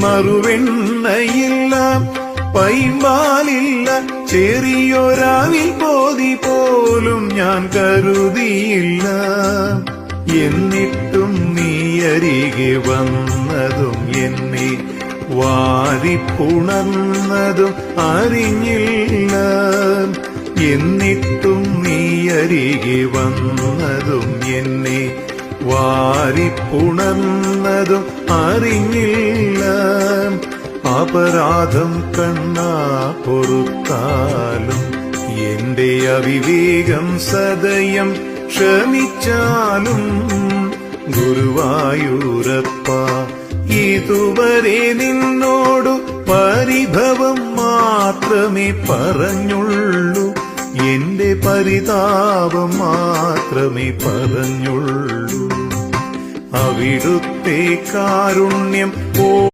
മറുവെണ്ണയില്ല, പൈമ്പാലില്ല, ചെറിയൊരാവിൽ പോതി പോലും ഞാൻ കരുതിയില്ല. എന്നിട്ടും നീ അരികെ വന്നതും എന്നെ വാരിപ്പുണർന്നതും അറിഞ്ഞില്ല. എന്നിട്ടും നീ അരികെ വന്നതും എന്നെ വാരിപ്പുണർന്നതും അറിഞ്ഞില്ല. അപരാധം കണ്ണാ പൊറുത്താലും എന്റെ അവിവേകം സദയം ക്ഷമിച്ചാലും ഗുരുവായൂരപ്പ ഇതുവരെ നിന്നോടു പരിഭവം മാത്രമേ പറഞ്ഞുള്ളൂ, എന്റെ പരിതാപം മാത്രമേ പറഞ്ഞുള്ളൂ. അവിടുത്തെ കാരുണ്യം